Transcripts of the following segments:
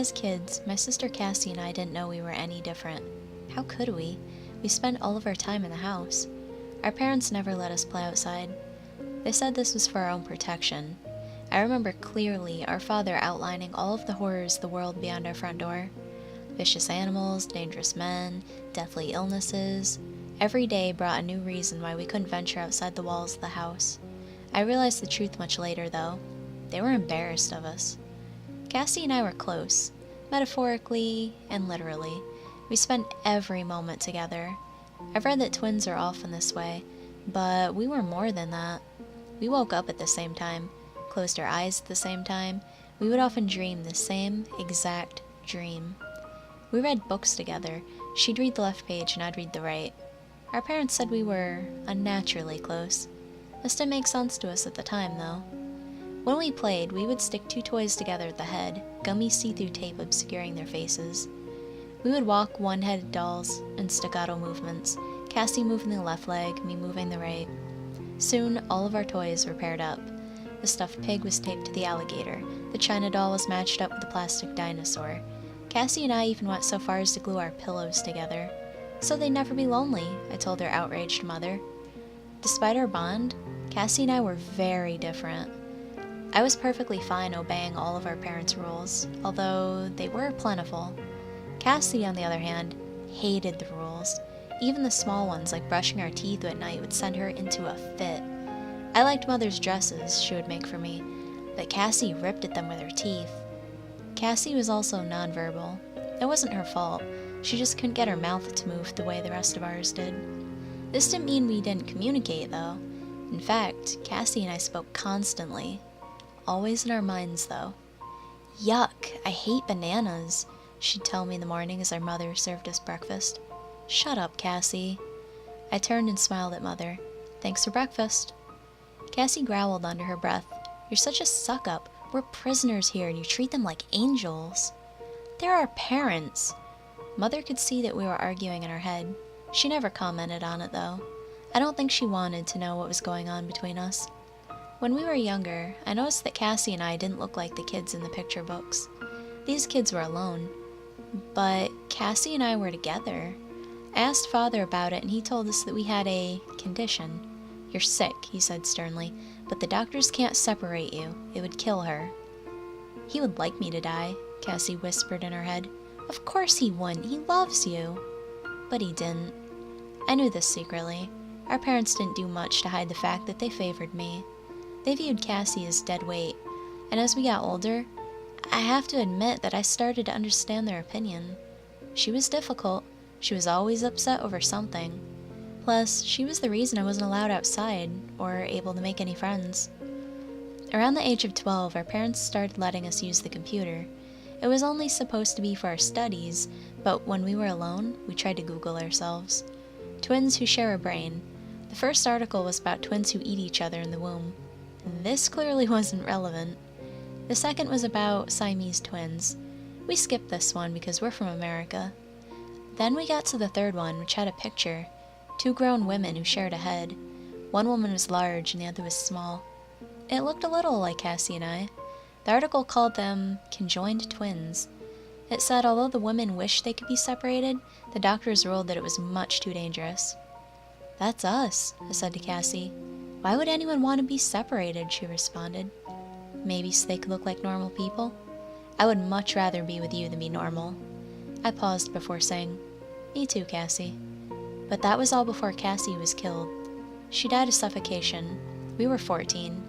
As kids, my sister Cassie and I didn't know we were any different. How could we? We spent all of our time in the house. Our parents never let us play outside. They said this was for our own protection. I remember clearly our father outlining all of the horrors of the world beyond our front door. Vicious animals, dangerous men, deathly illnesses. Every day brought a new reason why we couldn't venture outside the walls of the house. I realized the truth much later, though. They were embarrassed of us. Cassie and I were close, metaphorically and literally. We spent every moment together. I've read that twins are often this way, but we were more than that. We woke up at the same time, closed our eyes at the same time. We would often dream the same exact dream. We read books together. She'd read the left page and I'd read the right. Our parents said we were unnaturally close. This didn't make sense to us at the time, though. When we played, we would stick two toys together at the head, gummy see-through tape obscuring their faces. We would walk one-headed dolls in staccato movements, Cassie moving the left leg, me moving the right. Soon, all of our toys were paired up. The stuffed pig was taped to the alligator, the china doll was matched up with the plastic dinosaur. Cassie and I even went so far as to glue our pillows together. So they'd never be lonely, I told their outraged mother. Despite our bond, Cassie and I were very different. I was perfectly fine obeying all of our parents' rules, although they were plentiful. Cassie, on the other hand, hated the rules. Even the small ones, like brushing our teeth at night, would send her into a fit. I liked Mother's dresses she would make for me, but Cassie ripped at them with her teeth. Cassie was also nonverbal. It wasn't her fault. She just couldn't get her mouth to move the way the rest of ours did. This didn't mean we didn't communicate, though. In fact, Cassie and I spoke constantly. Always in our minds, though. Yuck, I hate bananas, she'd tell me in the morning as our mother served us breakfast. Shut up, Cassie. I turned and smiled at Mother. Thanks for breakfast. Cassie growled under her breath. You're such a suck-up. We're prisoners here and you treat them like angels. They're our parents. Mother could see that we were arguing in our head. She never commented on it, though. I don't think she wanted to know what was going on between us. When we were younger, I noticed that Cassie and I didn't look like the kids in the picture books. These kids were alone. But Cassie and I were together. I asked Father about it and he told us that we had a condition. You're sick, he said sternly, but the doctors can't separate you. It would kill her. He would like me to die, Cassie whispered in her head. Of course he wouldn't. He loves you. But he didn't. I knew this secretly. Our parents didn't do much to hide the fact that they favored me. They viewed Cassie as dead weight, and as we got older, I have to admit that I started to understand their opinion. She was difficult. She was always upset over something. Plus, she was the reason I wasn't allowed outside or able to make any friends. Around the age of 12, our parents started letting us use the computer. It was only supposed to be for our studies, but when we were alone, we tried to Google ourselves. Twins who share a brain. The first article was about twins who eat each other in the womb. This clearly wasn't relevant. The second was about Siamese twins. We skipped this one because we're from America. Then we got to the third one, which had a picture. Two grown women who shared a head. One woman was large and the other was small. It looked a little like Cassie and I. The article called them conjoined twins. It said although the women wished they could be separated, the doctors ruled that it was much too dangerous. That's us, I said to Cassie. Why would anyone want to be separated, she responded. Maybe so they could look like normal people? I would much rather be with you than be normal. I paused before saying, Me too, Cassie. But that was all before Cassie was killed. She died of suffocation. We were 14.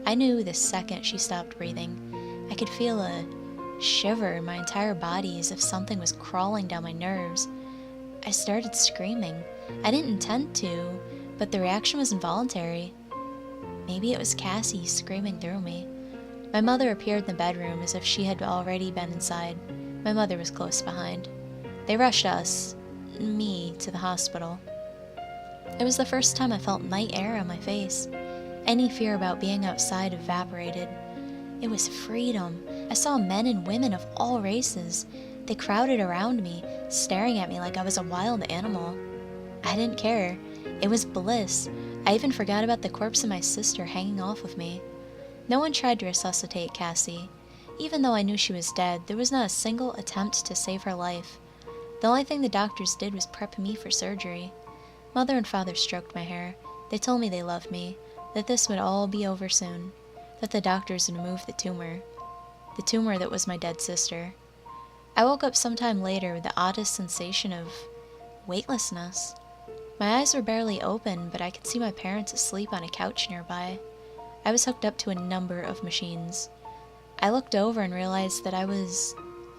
I knew the second she stopped breathing. I could feel a shiver in my entire body as if something was crawling down my nerves. I started screaming. I didn't intend to, but the reaction was involuntary. Maybe it was Cassie screaming through me. My mother appeared in the bedroom as if she had already been inside. My mother was close behind. They rushed me, to the hospital. It was the first time I felt night air on my face. Any fear about being outside evaporated. It was freedom. I saw men and women of all races. They crowded around me, staring at me like I was a wild animal. I didn't care. It was bliss. I even forgot about the corpse of my sister hanging off of me. No one tried to resuscitate Cassie. Even though I knew she was dead, there was not a single attempt to save her life. The only thing the doctors did was prep me for surgery. Mother and father stroked my hair. They told me they loved me, that this would all be over soon, that the doctors would remove the tumor that was my dead sister. I woke up sometime later with the oddest sensation of weightlessness. My eyes were barely open, but I could see my parents asleep on a couch nearby. I was hooked up to a number of machines. I looked over and realized that I was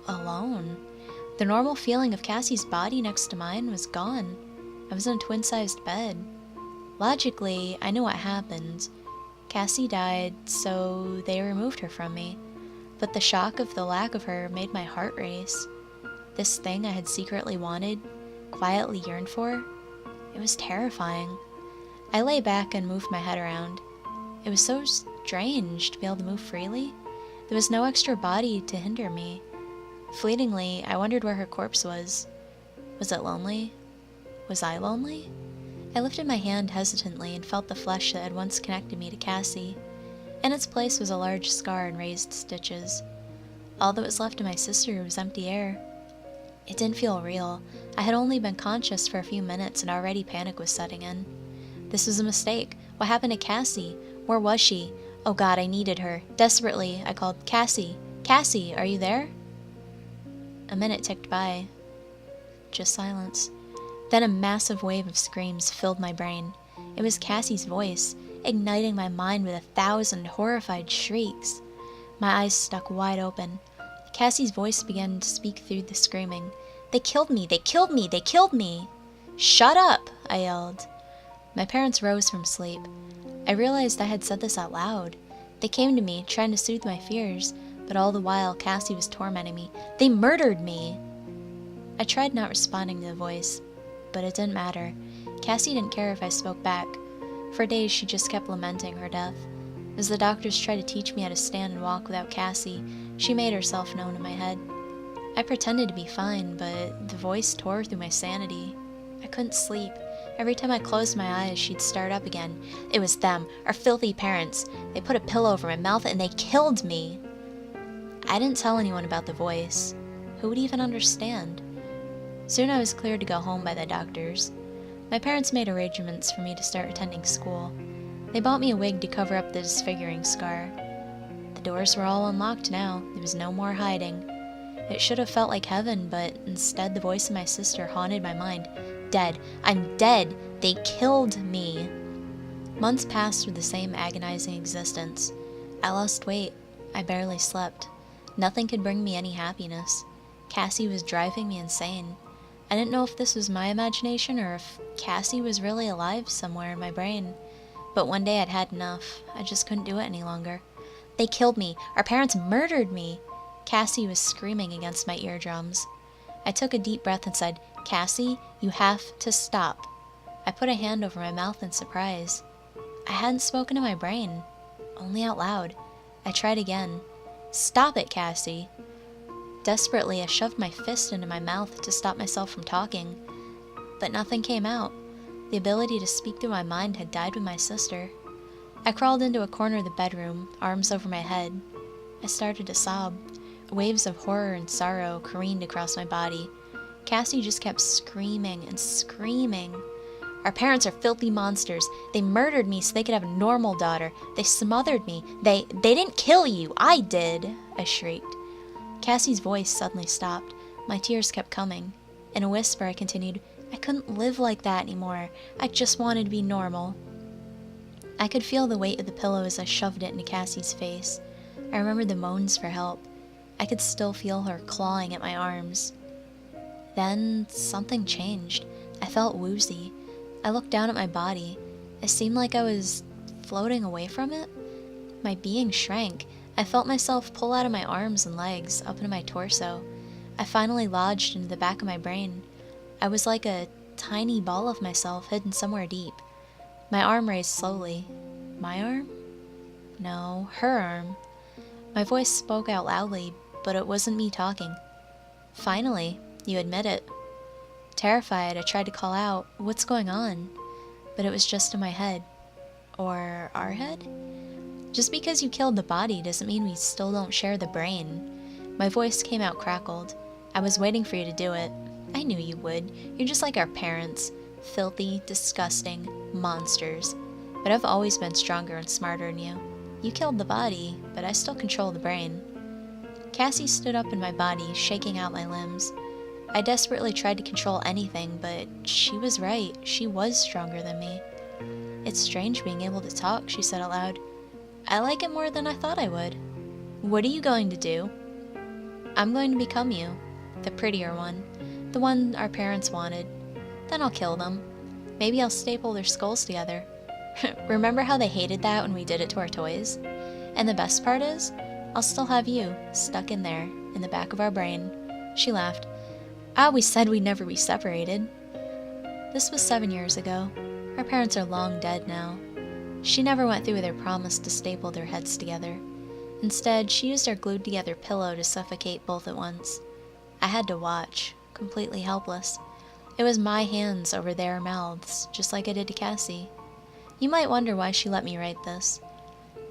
alone. The normal feeling of Cassie's body next to mine was gone. I was in a twin-sized bed. Logically, I knew what happened. Cassie died, so they removed her from me. But the shock of the lack of her made my heart race. This thing I had secretly wanted, quietly yearned for, it was terrifying. I lay back and moved my head around. It was so strange to be able to move freely. There was no extra body to hinder me. Fleetingly, I wondered where her corpse was. Was it lonely? Was I lonely? I lifted my hand hesitantly and felt the flesh that had once connected me to Cassie. In its place was a large scar and raised stitches. All that was left of my sister was empty air. It didn't feel real. I had only been conscious for a few minutes and already panic was setting in. This was a mistake. What happened to Cassie? Where was she? Oh God, I needed her. Desperately, I called, "Cassie! Cassie, are you there?" A minute ticked by. Just silence. Then a massive wave of screams filled my brain. It was Cassie's voice, igniting my mind with 1,000 horrified shrieks. My eyes stuck wide open. Cassie's voice began to speak through the screaming. "They killed me! They killed me! They killed me!" "Shut up!" I yelled. My parents rose from sleep. I realized I had said this out loud. They came to me, trying to soothe my fears, but all the while Cassie was tormenting me. "They murdered me!" I tried not responding to the voice, but it didn't matter. Cassie didn't care if I spoke back. For days she just kept lamenting her death. As the doctors tried to teach me how to stand and walk without Cassie, she made herself known in my head. I pretended to be fine, but the voice tore through my sanity. I couldn't sleep. Every time I closed my eyes, she'd start up again. "It was them, our filthy parents. They put a pillow over my mouth and they killed me." I didn't tell anyone about the voice. Who would even understand? Soon I was cleared to go home by the doctors. My parents made arrangements for me to start attending school. They bought me a wig to cover up the disfiguring scar. The doors were all unlocked now. There was no more hiding. It should have felt like heaven, but instead the voice of my sister haunted my mind. "Dead. I'm dead. They killed me." Months passed with the same agonizing existence. I lost weight. I barely slept. Nothing could bring me any happiness. Cassie was driving me insane. I didn't know if this was my imagination or if Cassie was really alive somewhere in my brain. But one day I'd had enough. I just couldn't do it any longer. "They killed me. Our parents murdered me." Cassie was screaming against my eardrums. I took a deep breath and said, "Cassie, you have to stop." I put a hand over my mouth in surprise. I hadn't spoken to my brain, only out loud. I tried again. "Stop it, Cassie." Desperately, I shoved my fist into my mouth to stop myself from talking, but nothing came out. The ability to speak through my mind had died with my sister. I crawled into a corner of the bedroom, arms over my head. I started to sob. Waves of horror and sorrow careened across my body. Cassie just kept screaming and screaming. "Our parents are filthy monsters. They murdered me so they could have a normal daughter. They smothered me. They didn't kill you. I did," I shrieked. Cassie's voice suddenly stopped. My tears kept coming. In a whisper, I continued, "I couldn't live like that anymore. I just wanted to be normal." I could feel the weight of the pillow as I shoved it into Cassie's face. I remembered the moans for help. I could still feel her clawing at my arms. Then something changed. I felt woozy. I looked down at my body. It seemed like I was floating away from it. My being shrank. I felt myself pull out of my arms and legs, up into my torso. I finally lodged into the back of my brain. I was like a tiny ball of myself hidden somewhere deep. My arm raised slowly. My arm? No, her arm. My voice spoke out loudly, but it wasn't me talking. "Finally, you admit it." Terrified, I tried to call out, "What's going on?" But it was just in my head. Or our head? Just because you killed the body doesn't mean we still don't share the brain. My voice came out crackled. I was waiting for you to do it. I knew you would. You're just like our parents. Filthy, disgusting monsters. But I've always been stronger and smarter than you. You killed the body, but I still control the brain. Cassie stood up in my body, shaking out my limbs. I desperately tried to control anything, but she was right. She was stronger than me. It's strange being able to talk, she said aloud. I like it more than I thought I would. What are you going to do? I'm going to become you. The prettier one. The one our parents wanted. Then I'll kill them. Maybe I'll staple their skulls together. Remember how they hated that when we did it to our toys? And the best part is, I'll still have you, stuck in there, in the back of our brain. She laughed. I always said we'd never be separated. This was 7 years ago. Our parents are long dead now. She never went through with her promise to staple their heads together. Instead, she used our glued together pillow to suffocate both at once. I had to watch, completely helpless. It was my hands over their mouths, just like I did to Cassie. You might wonder why she let me write this.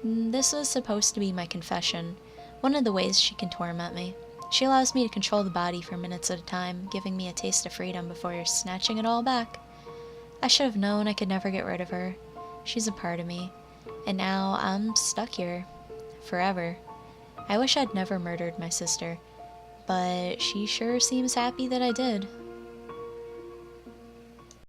This was supposed to be my confession, one of the ways she can torment me. She allows me to control the body for minutes at a time, giving me a taste of freedom before snatching it all back. I should have known I could never get rid of her. She's a part of me, and now I'm stuck here. Forever. I wish I'd never murdered my sister, but she sure seems happy that I did.